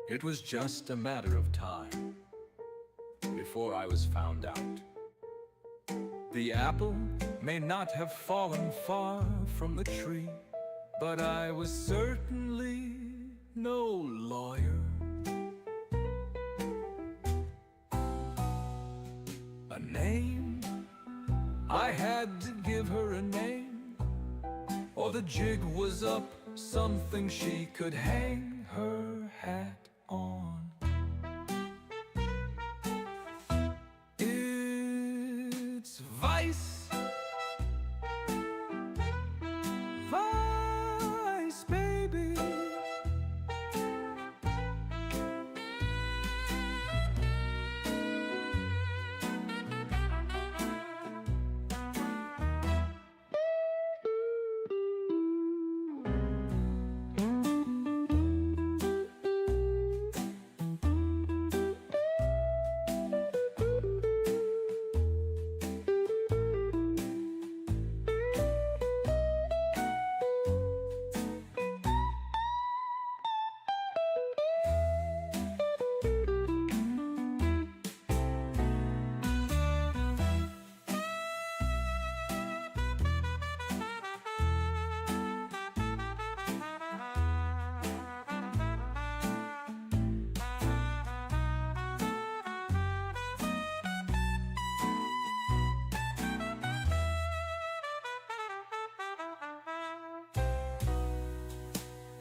It was just a matter of time before I was found out. The apple may not have fallen far from the tree, but I was certainly no lawyer. A name, I had to give her a name, or the jig was up, something she could hang her hat on. It's Vice, Vice, baby.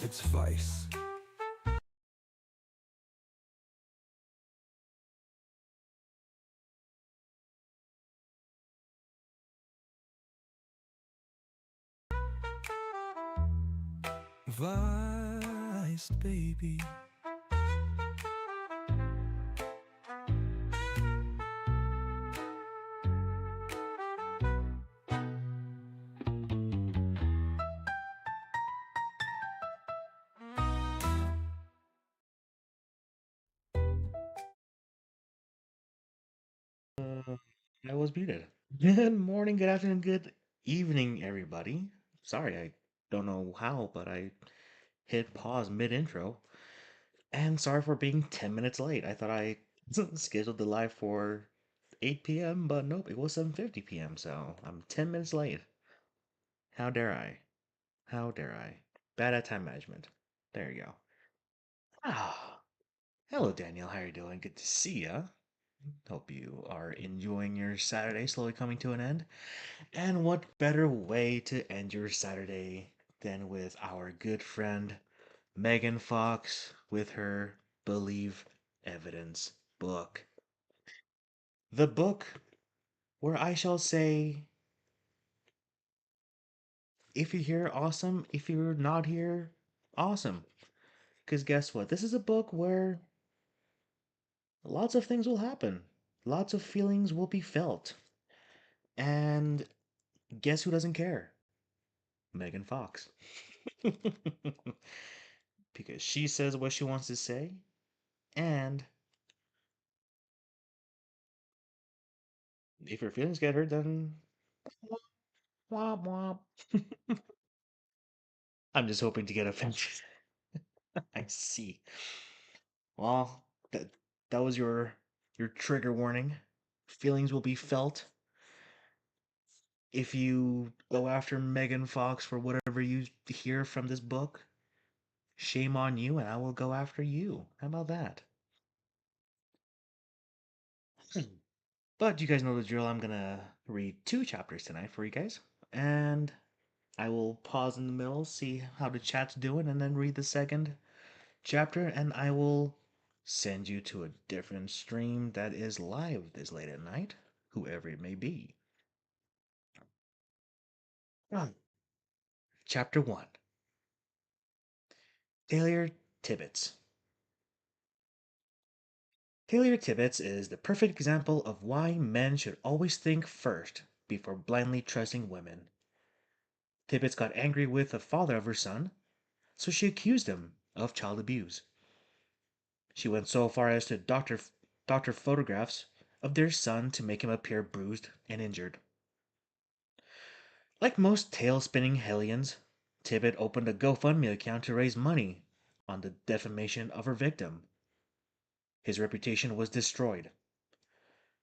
It's Vice. Vice, baby. Uh, I was muted. Good morning, good afternoon, good evening, everybody. Sorry, I don't know how, but I hit pause mid-intro. And sorry for being 10 minutes late. I thought I scheduled the live for 8 p.m., but nope, it was 7:50 p.m., so I'm 10 minutes late. How dare I? How dare I? Bad at time management. There you go. Ah, hello, Danielle. How are you doing? Good to see ya. Hope you are enjoying your Saturday slowly coming to an end. And what better way to end your Saturday than with our good friend Megan Fox with her Believe Evidence book? The book where I shall say, if you're here, awesome. If you're not here, awesome. Because guess what? This is a book where lots of things will happen, lots of feelings will be felt. And guess who doesn't care? Megan Fox. Because she says what she wants to say, and if your feelings get hurt, then womp womp. I'm just hoping to get offended. I see. Well, that was your trigger warning. Feelings will be felt. If you go after Megan Fox for whatever you hear from this book, shame on you, and I will go after you. How about that? But you guys know the drill. I'm gonna read two chapters tonight for you guys, and I will pause in the middle, see how the chat's doing, and then read the second chapter, and I will send you to a different stream that is live this late at night, whoever it may be. Ah, Chapter 1. Taylor Tibbets. Taylor Tibbets is the perfect example of why men should always think first before blindly trusting women. Tibbets got angry with the father of her son, so she accused him of child abuse. She went so far as to doctor photographs of their son to make him appear bruised and injured. Like most tail spinning hellions, Tibbet opened a GoFundMe account to raise money on the defamation of her victim, His reputation was destroyed.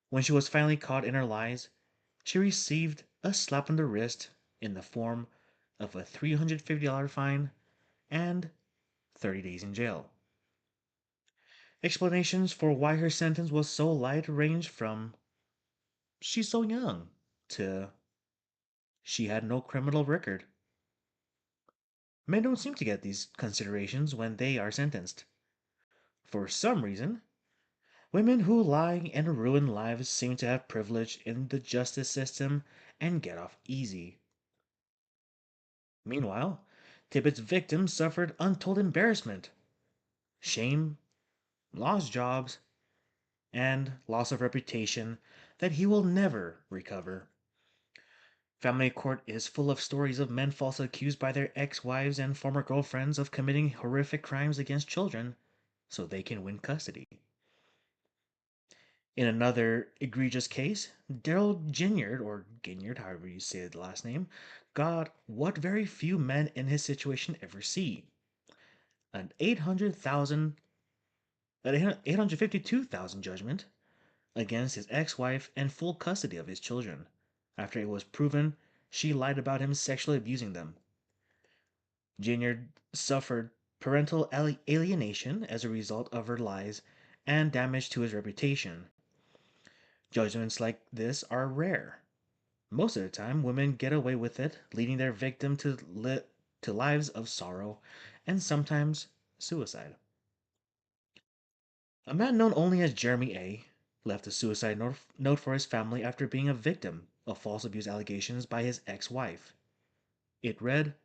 When she was finally caught in her lies, she received a slap on the wrist in the form of a $350 fine and 30 days in jail. Explanations for why her sentence was so light ranged from she's so young to she had no criminal record. Men don't seem to get these considerations when they are sentenced. For some reason, women who lie and ruin lives seem to have privilege in the justice system and get off easy. Meanwhile, Tippett's victims suffered untold embarrassment, shame, lost jobs, and loss of reputation that he will never recover. Family court is full of stories of men falsely accused by their ex wives and former girlfriends of committing horrific crimes against children so they can win custody. In another egregious case, Daryl Ginyard, or Ginyard, however you say the last name, got what very few men in his situation ever see: an 852,000 judgment against his ex-wife and full custody of his children, after it was proven she lied about him sexually abusing them. Ginyard suffered parental alienation as a result of her lies and damage to his reputation. Judgments like this are rare. Most of the time, women get away with it, leading their victim to lives of sorrow and sometimes suicide. A man known only as Jeremy A. left a suicide note for his family after being a victim of false abuse allegations by his ex wife. It read,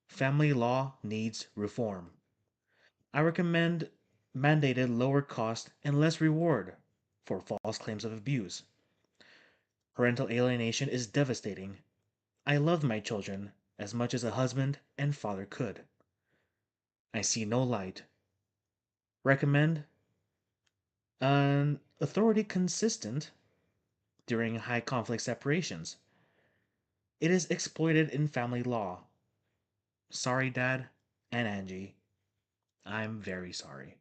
"Family law needs reform. I recommend mandated lower cost and less reward for false claims of abuse. Parental alienation is devastating. I loved my children as much as a husband and father could. I see no light. Recommend an authority consistent during high conflict separations. It is exploited in family law. Sorry, Dad and Angie. I'm very sorry."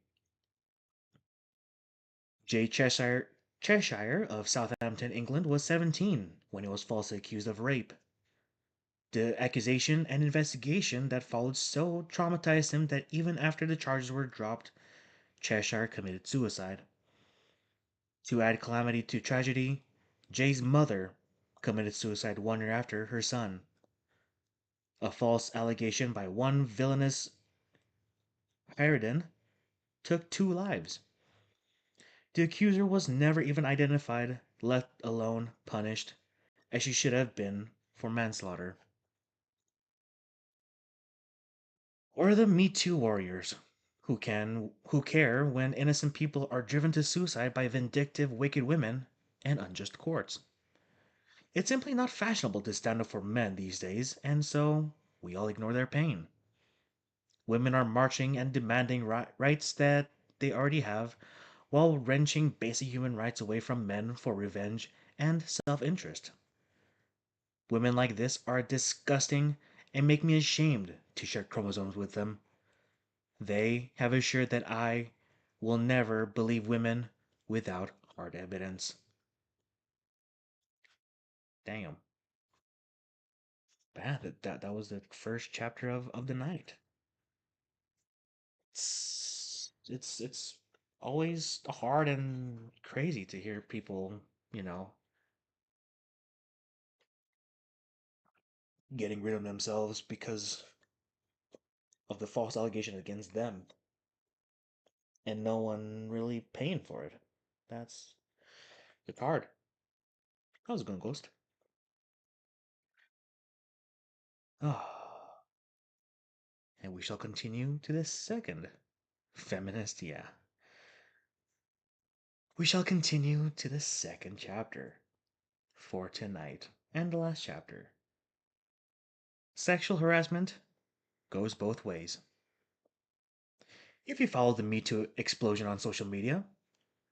J. Cheshire of Southampton, England, was 17 when he was falsely accused of rape. The accusation and investigation that followed so traumatized him that even after the charges were dropped, Cheshire committed suicide. To add calamity to tragedy, Jay's mother committed suicide 1 year after her son. A false allegation by one villainous harridan took 2 lives. The accuser was never even identified, let alone punished, as she should have been for manslaughter. Or the Me Too warriors, who care when innocent people are driven to suicide by vindictive, wicked women and unjust courts. It's simply not fashionable to stand up for men these days, and so we all ignore their pain. Women are marching and demanding rights that they already have, while wrenching basic human rights away from men for revenge and self interest. Women like this are disgusting and make me ashamed to share chromosomes with them. They have assured that I will never believe women without hard evidence. Damn. Bad. That was the first chapter of the night. It's always hard and crazy to hear people, you know, getting rid of themselves because of the false allegation against them and no one really paying for it. That's it's hard. How's it going, Ghost? Ah, and we shall continue to the second feminist, yeah. We shall continue to the second chapter for tonight and the last chapter. Sexual harassment goes both ways. If you follow the Me Too explosion on social media,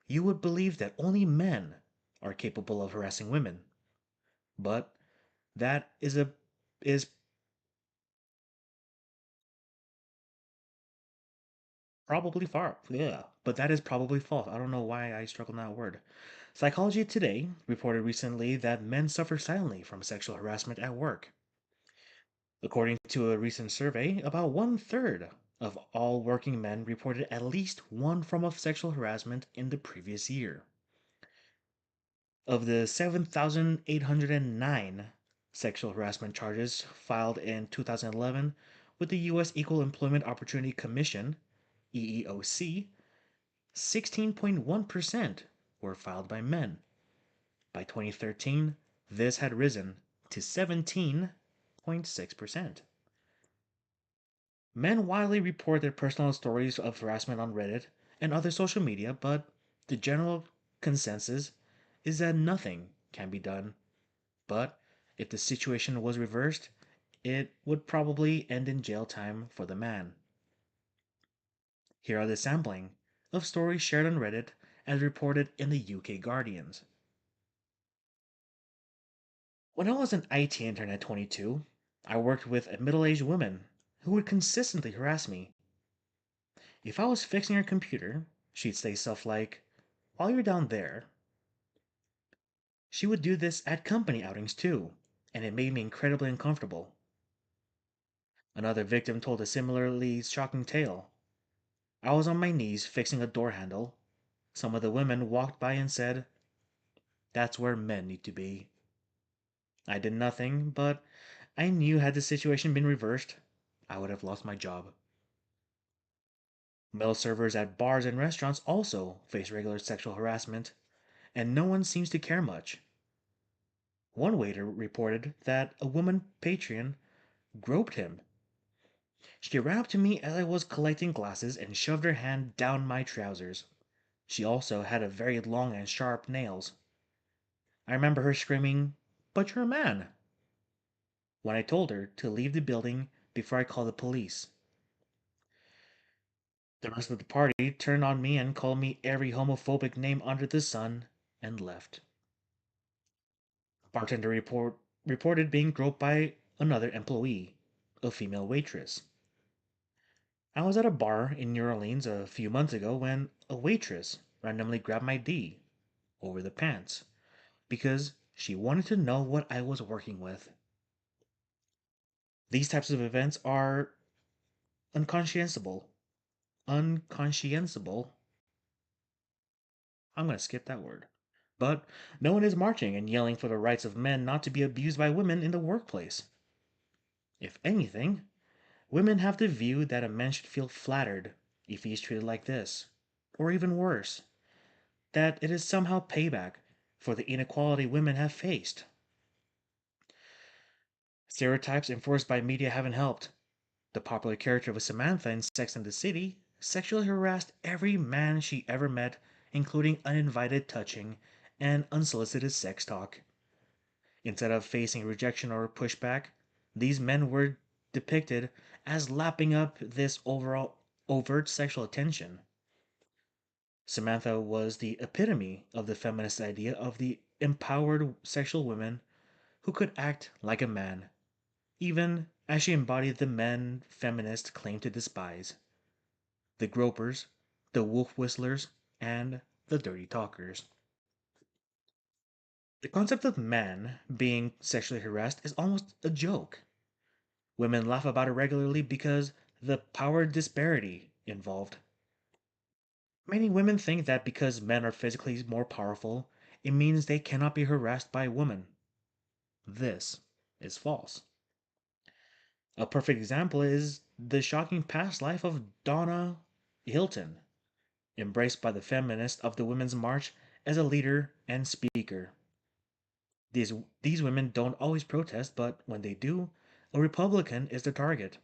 you would believe that only men are capable of harassing women. But that is probably far, yeah, but that is probably false. I don't know why I struggle on that word. Psychology Today reported recently that men suffer silently from sexual harassment at work. According to a recent survey, about one third of all working men reported at least one form of sexual harassment in the previous year. Of the 7,809 sexual harassment charges filed in 2011 with the U.S. Equal Employment Opportunity Commission, EEOC, 16.1% were filed by men. By 2013, this had risen to 17.6%. Men widely report their personal stories of harassment on Reddit and other social media, but the general consensus is that nothing can be done. But if the situation was reversed, it would probably end in jail time for the man. Here are the sampling of stories shared on Reddit as reported in the UK Guardians. When I was an IT intern at 22, I worked with a middle aged woman who would consistently harass me. If I was fixing her computer, she'd say stuff like, "While you're down there." She would do this at company outings too, and it made me incredibly uncomfortable. Another victim told a similarly shocking tale. I was on my knees fixing a door handle. Some of the women walked by and said, "That's where men need to be." I did nothing, but I knew had the situation been reversed, I would have lost my job. Male servers at bars and restaurants also face regular sexual harassment, and no one seems to care much. One waiter reported that a woman patron groped him. She ran up to me as I was collecting glasses and shoved her hand down my trousers. She also had a very long and sharp nails. I remember her screaming, "But you're a man," when I told her to leave the building before I called the police. The rest of the party turned on me and called me every homophobic name under the sun and left. Bartender reported being groped by another employee, a female waitress. I was at a bar in New Orleans a few months ago when a waitress randomly grabbed my D over the pants because she wanted to know what I was working with. These types of events are unconscientiable. Unconscientiable. I'm going to skip that word. But no one is marching and yelling for the rights of men not to be abused by women in the workplace. If anything, women have the view that a man should feel flattered if he is treated like this, or even worse, that it is somehow payback for the inequality women have faced. Stereotypes enforced by media haven't helped. The popular character of Samantha in Sex and the City sexually harassed every man she ever met, including uninvited touching and unsolicited sex talk. Instead of facing rejection or pushback, these men were depicted as lapping up this overall overt sexual attention. Samantha was the epitome of the feminist idea of the empowered sexual woman who could act like a man, even as she embodied the men feminists claim to despise: the gropers, the wolf whistlers, and the dirty talkers. The concept of man being sexually harassed is almost a joke. Women laugh about it regularly because the power disparity involved. Many women think that because men are physically more powerful, it means they cannot be harassed by women. This is false. A perfect example is the shocking past life of Donna Hilton, embraced by the feminists of the Women's March as a leader and speaker. These, these women don't always protest, but when they do, a Republican is the target.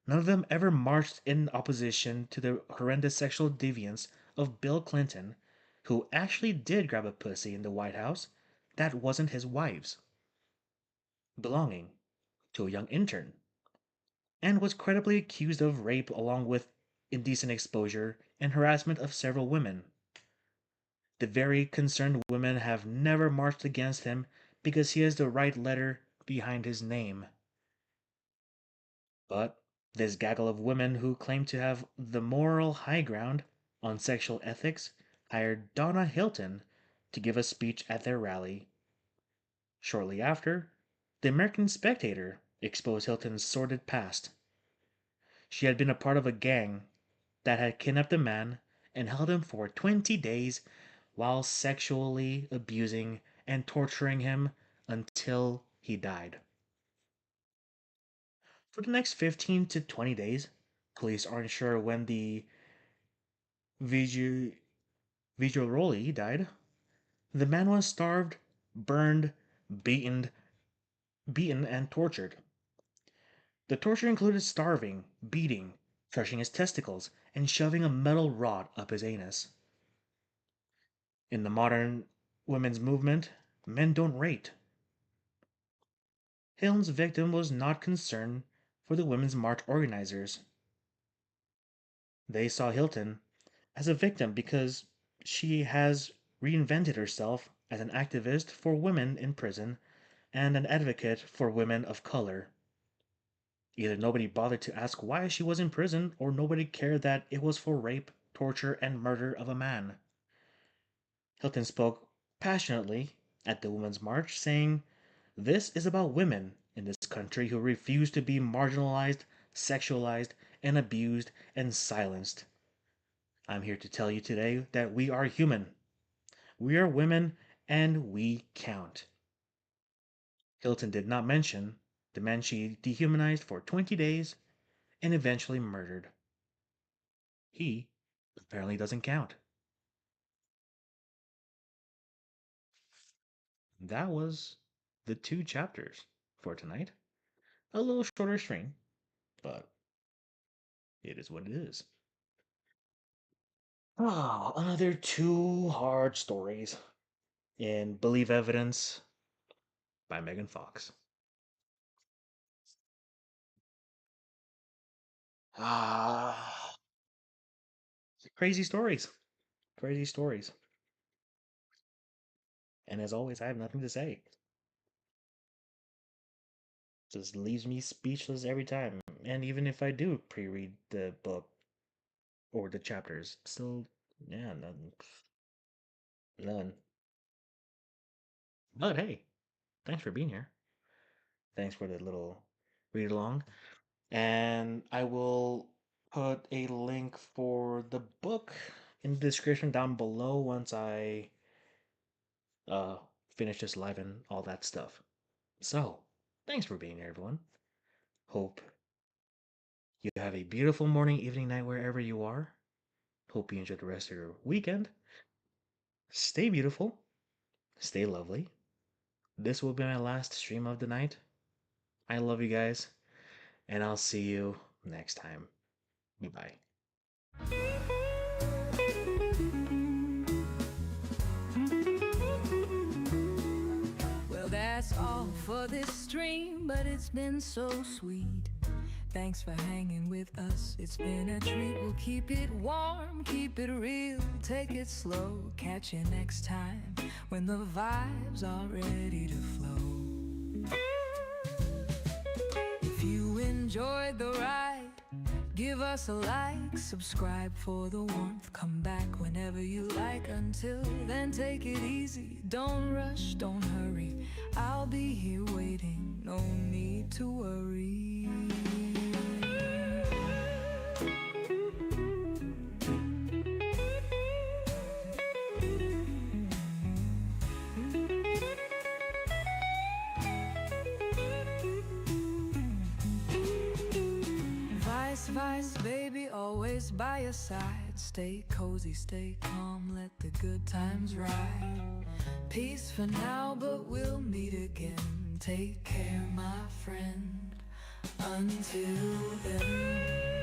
None of them ever marched in opposition to the horrendous sexual deviance of Bill Clinton, who actually did grab a pussy in the White House that wasn't his wife's, belonging to a young intern, and was credibly accused of rape along with indecent exposure and harassment of several women. The very concerned women have never marched against him because he has the right letter behind his name. But this gaggle of women who claim to have the moral high ground on sexual ethics hired Donna Hilton to give a speech at their rally. Shortly after, the American Spectator exposed Hilton's sordid past. She had been a part of a gang that had kidnapped a man and held him for 20 days while sexually abusing and torturing him until he died. For the next 15 to 20 days, police aren't sure when the Vigioroli died. The man was starved, burned, beaten, beaten and tortured. The torture included starving, beating, crushing his testicles, and shoving a metal rod up his anus. In the modern women's movement, men don't rate. Hilton's victim was not concerned for the Women's March organizers. They saw Hilton as a victim because she has reinvented herself as an activist for women in prison and an advocate for women of color. Either nobody bothered to ask why she was in prison, or nobody cared that it was for rape, torture, and murder of a man. Hilton spoke passionately at the Women's March, saying, "This is about women in this country who refuse to be marginalized, sexualized, and abused and silenced. I'm here to tell you today that we are human. We are women and we count." Hilton did not mention the man she dehumanized for 20 days and eventually murdered. He apparently doesn't count. That was the 2 chapters for tonight. A little shorter stream, but it is what it is. Ah, another 2 hard stories in Believe Evidence by Megan Fox. Ah, crazy stories. Crazy stories. And as always, I have nothing to say. Just leaves me speechless every time. And even if I do pre read the book or the chapters, still, yeah, none. None. But hey, thanks for being here. Thanks for the little read along. And I will put a link for the book in the description down below once I uh finish this live and all that stuff. So, thanks for being here, everyone. Hope you have a beautiful morning, evening, night, wherever you are. Hope you enjoy the rest of your weekend. Stay beautiful. Stay lovely. This will be my last stream of the night. I love you guys, and I'll see you next time. Bye bye. Well, that's all for this stream, but it's been so sweet. Thanks for hanging with us, it's been a treat. We'll keep it warm, keep it real, take it slow. Catch you next time when the vibes are ready to flow. If you enjoyed the ride, give us a like, subscribe for the warmth. Come back whenever you like. Until then, take it easy, don't rush, don't hurry. I'll be here waiting, no need to worry. Vice, baby, always by your side. Stay cozy, stay calm, let the good times ride. Peace for now, but we'll meet again. Take care, my friend, until then.